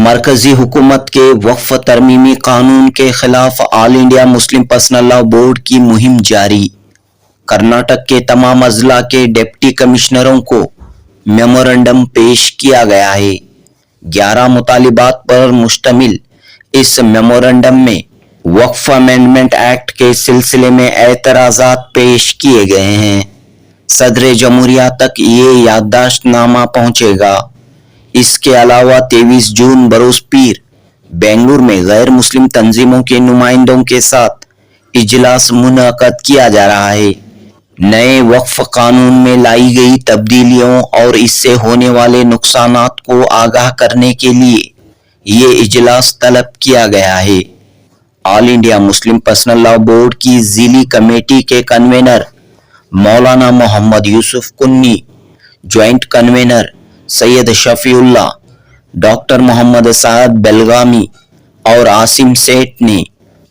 مرکزی حکومت کے وقف ترمیمی قانون کے خلاف All India Muslim personal law Board کی مہم جاری۔ کرناٹک کے تمام اضلاع کے ڈپٹی کمشنروں کو میمورنڈم پیش کیا گیا ہے۔ 11 مطالبات پر مشتمل اس میمورنڈم میں وقف امینڈمنٹ ایکٹ کے سلسلے میں اعتراضات پیش کیے گئے ہیں۔ صدر جمہوریہ تک یہ یادداشت نامہ پہنچے گا۔ اس کے علاوہ 23 جون بروز پیر بنگلور میں غیر مسلم تنظیموں کے نمائندوں کے ساتھ اجلاس منعقد کیا جا رہا ہے۔ نئے وقف قانون میں لائی گئی تبدیلیوں اور اس سے ہونے والے نقصانات کو آگاہ کرنے کے لیے یہ اجلاس طلب کیا گیا ہے۔ All India Muslim personal law Board کی ذیلی کمیٹی کے کنوینر مولانا Muhammad Yusuf Kunhi, joint convener Syed Shafiullah, doctor Muhammad Saad Belgami اور عاصم سیٹھ نے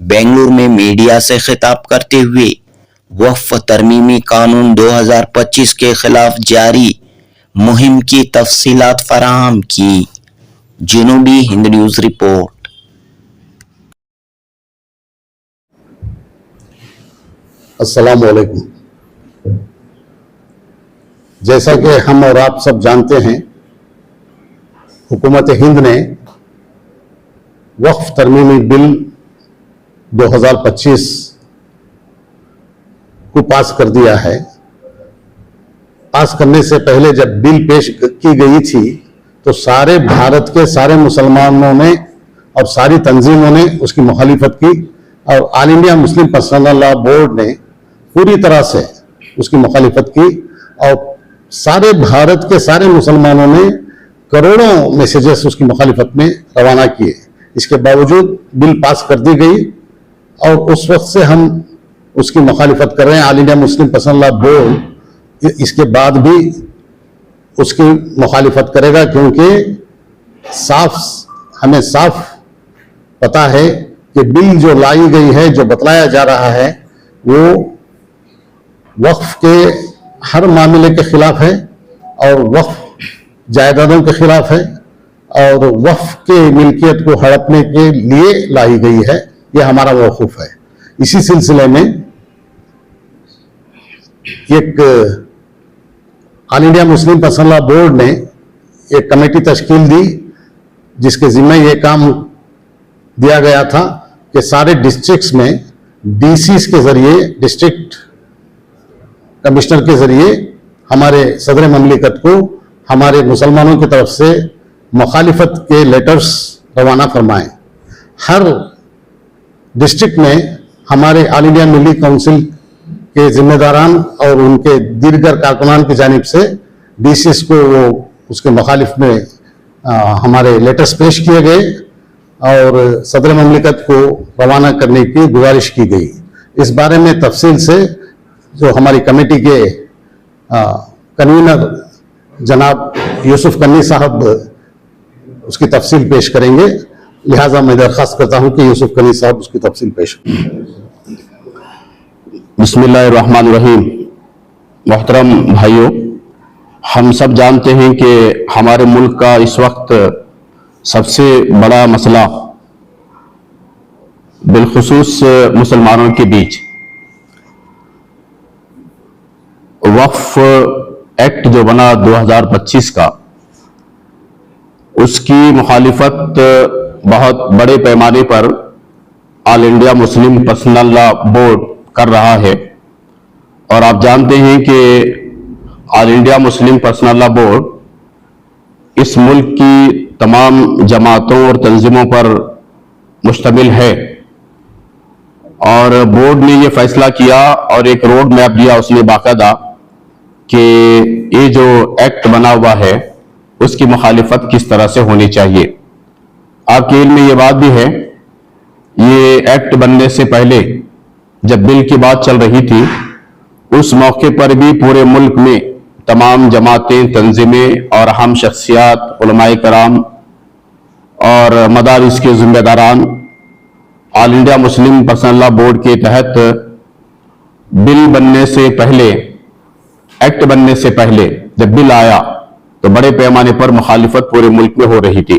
بنگلور میں میڈیا سے خطاب کرتے ہوئے وقف ترمیمی قانون 2025 کے خلاف جاری مہم کی تفصیلات فراہم کی۔ جنوبی ہند نیوز رپورٹ۔ السلام علیکم۔ جیسا کہ ہم اور آپ سب جانتے ہیں، حکومت ہند نے وقف ترمیمی بل 2025 کو پاس کر دیا ہے۔ پاس کرنے سے پہلے جب بل پیش کی گئی تھی تو سارے بھارت کے سارے مسلمانوں نے اور ساری تنظیموں نے اس کی مخالفت کی، اور All India Muslim personal law Board نے پوری طرح سے اس کی مخالفت کی، اور سارے بھارت کے سارے مسلمانوں نے کروڑوں میسیجز اس کی مخالفت میں روانہ کیے۔ اس کے باوجود بل پاس کر دی گئی، اور اس وقت سے ہم اس کی مخالفت کر رہے ہیں۔ All India Muslim personal law Board اس کے بعد بھی اس کی مخالفت کرے گا، کیونکہ ہمیں صاف پتا ہے کہ بل جو لائی گئی ہے، جو بتلایا جا رہا ہے، وہ وقف کے ہر معاملے کے خلاف ہے، اور وقف جائیدادوں کے خلاف ہے، اور وقف کے ملکیت کو ہڑپنے کے لیے لائی گئی ہے۔ یہ ہمارا موقف ہے۔ اسی سلسلے میں ایک All India Muslim personal law Board نے ایک کمیٹی تشکیل دی، جس کے ذمہ یہ کام دیا گیا تھا کہ سارے ڈسٹرکٹس میں ڈی سیز کے ذریعے، ڈسٹرکٹ کمشنر کے ذریعے ہمارے صدر مملکت کو ہمارے مسلمانوں کی طرف سے مخالفت کے لیٹرز روانہ فرمائیں۔ ہر ڈسٹرکٹ میں ہمارے آل انڈیا ملی کونسل کے ذمہ داران اور ان کے دیگر کارکنان کی جانب سے ڈی سی ایس کو وہ اس کے مخالف میں ہمارے لیٹرز پیش کیے گئے، اور صدر مملکت کو روانہ کرنے کی گزارش کی گئی۔ اس بارے میں تفصیل سے جو ہماری کمیٹی کے کنوینر جناب یوسف کنی صاحب اس کی تفصیل پیش کریں گے، لہٰذا میں درخواست کرتا ہوں کہ یوسف کنی صاحب اس کی تفصیل پیش کریں۔ بسم اللہ الرحمن الرحیم۔ محترم بھائیوں، ہم سب جانتے ہیں کہ ہمارے ملک کا اس وقت سب سے بڑا مسئلہ بالخصوص مسلمانوں کے بیچ وقف ایکٹ جو بنا 2025 کا، اس کی مخالفت بہت بڑے پیمانے پر All India Muslim personal law Board کر رہا ہے، اور آپ جانتے ہیں کہ All India Muslim personal law Board اس ملک کی تمام جماعتوں اور تنظیموں پر مشتمل ہے، اور بورڈ نے یہ فیصلہ کیا اور ایک روڈ میپ دیا اس نے باقاعدہ کہ یہ جو ایکٹ بنا ہوا ہے اس کی مخالفت کس طرح سے ہونی چاہیے۔ آپ کے علم میں یہ بات بھی ہے، یہ ایکٹ بننے سے پہلے جب بل کی بات چل رہی تھی، اس موقع پر بھی پورے ملک میں تمام جماعتیں، تنظیمیں اور اہم شخصیات، علماء کرام اور مدارس کے ذمہ داران all India Muslim personal law board کے تحت بل بننے سے پہلے، ایکٹ بننے سے پہلے جب بل آیا تو بڑے پیمانے پر مخالفت پورے ملک میں ہو رہی تھی۔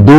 2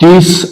30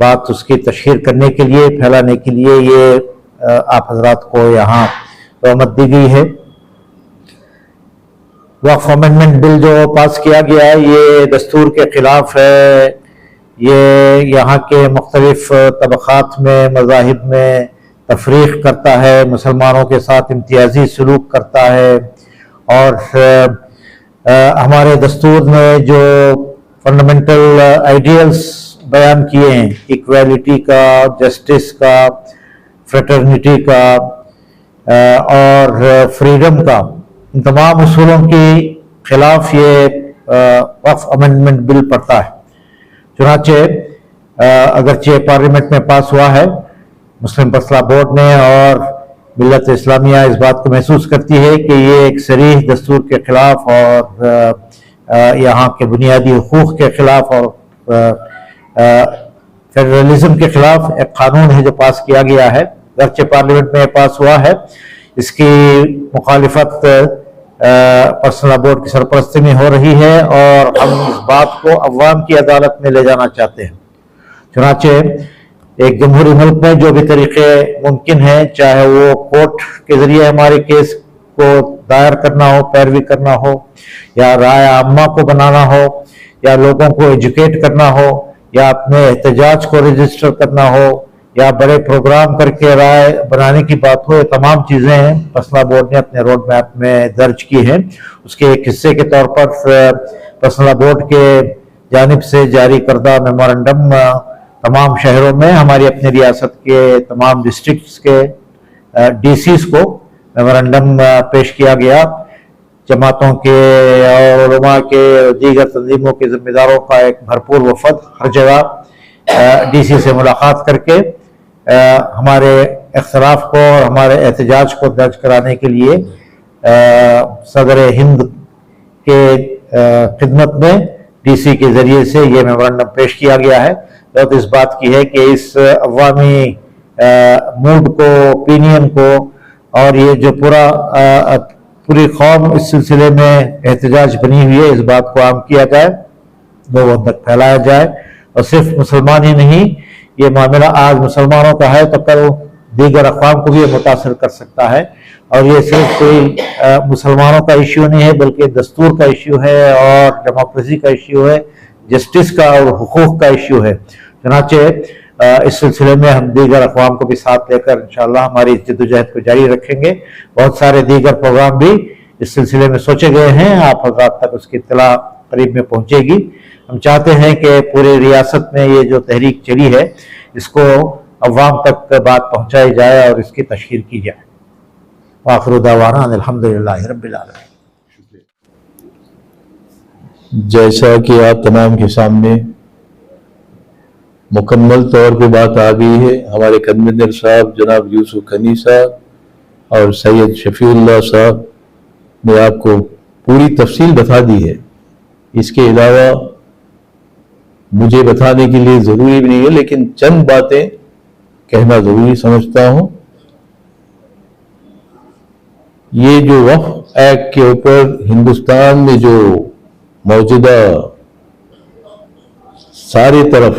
بات اس کی تشہیر کرنے کے لیے، پھیلانے کے لیے یہ آپ حضرات کو یہاں رحمت دی گئی ہے۔ وقف امینڈمنٹ بل جو پاس کیا گیا ہے یہ دستور کے خلاف ہے، یہ یہاں کے مختلف طبقات میں، مذاہب میں تفریق کرتا ہے، مسلمانوں کے ساتھ امتیازی سلوک کرتا ہے، اور ہمارے دستور میں جو فنڈامنٹل آئیڈیلز بیان کیے ہیں، ایکویلٹی کا، جسٹس کا، فریٹرنیٹی کا اور فریڈم کا، ان تمام اصولوں کے خلاف یہ وقف امینڈمنٹ بل پڑتا ہے۔ چنانچہ اگرچہ پارلیمنٹ میں پاس ہوا ہے، مسلم پسندہ بورڈ نے اور ملت اسلامیہ اس بات کو محسوس کرتی ہے کہ یہ ایک صریح دستور کے خلاف اور یہاں کے بنیادی حقوق کے خلاف اور فیڈرلزم کے خلاف ایک قانون ہے جو پاس کیا گیا ہے۔ اگرچہ پارلیمنٹ میں پاس ہوا ہے، اس کی مخالفت پرسنل بورڈ کی سرپرستی میں ہو رہی ہے اور ہم اس بات کو عوام کی عدالت میں لے جانا چاہتے ہیں۔ چنانچہ ایک جمہوری ملک میں جو بھی طریقے ممکن ہیں، چاہے وہ کورٹ کے ذریعے ہمارے کیس کو دائر کرنا ہو، پیروی کرنا ہو، یا رائے عامہ کو بنانا ہو، یا لوگوں کو ایجوکیٹ کرنا ہو، یا اپنے احتجاج کو رجسٹر کرنا ہو، یا بڑے پروگرام کر کے رائے بنانے کی بات ہو، یہ تمام چیزیں پسندہ بورڈ نے اپنے روڈ میپ میں درج کی ہیں۔ اس کے ایک حصے کے طور پر پسندہ بورڈ کے جانب سے جاری کردہ میمورنڈم تمام شہروں میں ہماری اپنی ریاست کے تمام ڈسٹرکٹس کے ڈی سیز کو میمورنڈم پیش کیا گیا۔ جماعتوں کے اور علماء کے اور دیگر تنظیموں کے ذمہ داروں کا ایک بھرپور وفد ہر جگہ ڈی سی سے ملاقات کر کے ہمارے اختلاف کو اور ہمارے احتجاج کو درج کرانے کے لیے صدر ہند کے خدمت میں ڈی سی کے ذریعے سے یہ میمورنڈم پیش کیا گیا ہے۔ ضرورت اس بات کی ہے کہ اس عوامی موڈ کو، اوپینین کو، اور یہ جو پوری قوم اس سلسلے میں احتجاج بنی ہوئی ہے، اس بات کو عام کیا جائے، لوگوں تک پھیلایا جائے، اور صرف مسلمان ہی نہیں، یہ معاملہ آج مسلمانوں کا ہے تو کل دیگر اقوام کو بھی متاثر کر سکتا ہے، اور یہ صرف کوئی مسلمانوں کا ایشو نہیں ہے بلکہ دستور کا ایشو ہے اور ڈیموکریسی کا ایشو ہے، جسٹس کا اور حقوق کا ایشو ہے۔ چنانچہ اس سلسلے میں ہم دیگر اقوام کو بھی ساتھ لے کر انشاءاللہ ہماری جدوجہد کو جاری رکھیں گے۔ بہت سارے دیگر پروگرام بھی اس سلسلے میں سوچے گئے ہیں، آپ حضرات تک اس کی اطلاع قریب میں پہنچے گی۔ ہم چاہتے ہیں کہ پورے ریاست میں یہ جو تحریک چلی ہے اس کو عوام تک بات پہنچائی جائے اور اس کی تشہیر کی جائے۔ وآخر دعوانا ان الحمدللہ رب العالمین۔ جیسا کہ آپ تمام کے سامنے مکمل طور پہ بات آ گئی ہے، ہمارے کنوینر صاحب جناب یوسف کنی صاحب اور سید شفیع اللہ صاحب نے آپ کو پوری تفصیل بتا دی ہے۔ اس کے علاوہ مجھے بتانے کے لیے ضروری بھی نہیں ہے، لیکن چند باتیں کہنا ضروری سمجھتا ہوں۔ یہ جو وقف ایکٹ کے اوپر ہندوستان میں جو موجودہ ساری طرف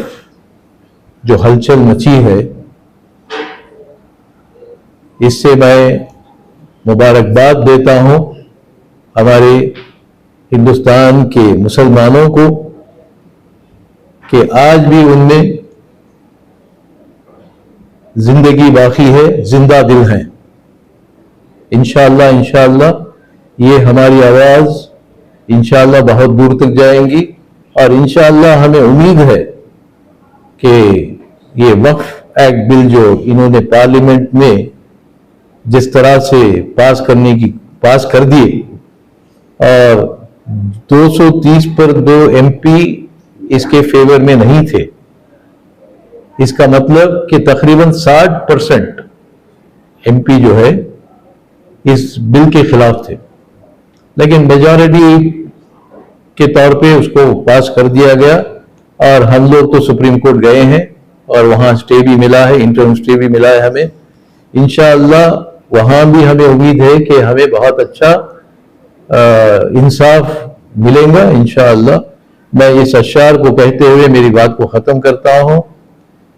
جو ہلچل مچی ہے، اس سے میں مبارکباد دیتا ہوں ہمارے ہندوستان کے مسلمانوں کو کہ آج بھی ان میں زندگی باقی ہے، زندہ دل ہیں۔ انشاءاللہ یہ ہماری آواز انشاءاللہ بہت دور تک جائیں گی، اور انشاءاللہ ہمیں امید ہے کہ یہ وقف ایکٹ بل جو انہوں نے پارلیمنٹ میں جس طرح سے پاس کر دیے، اور 230 پر 2 ایم پی اس کے فیور میں نہیں تھے، اس کا مطلب کہ تقریباً 60% ایم پی جو ہے اس بل کے خلاف تھے، لیکن میجورٹی کے طور پہ اس کو پاس کر دیا گیا، اور ہم لوگ تو سپریم کورٹ گئے ہیں اور وہاں سٹے بھی ملا ہے، انٹرم سٹے بھی ملا ہے ہمیں۔ انشاءاللہ وہاں بھی ہمیں امید ہے کہ ہمیں بہت اچھا انصاف ملے گا انشاءاللہ۔ میں اس اشعار کو کہتے ہوئے میری بات کو ختم کرتا ہوں۔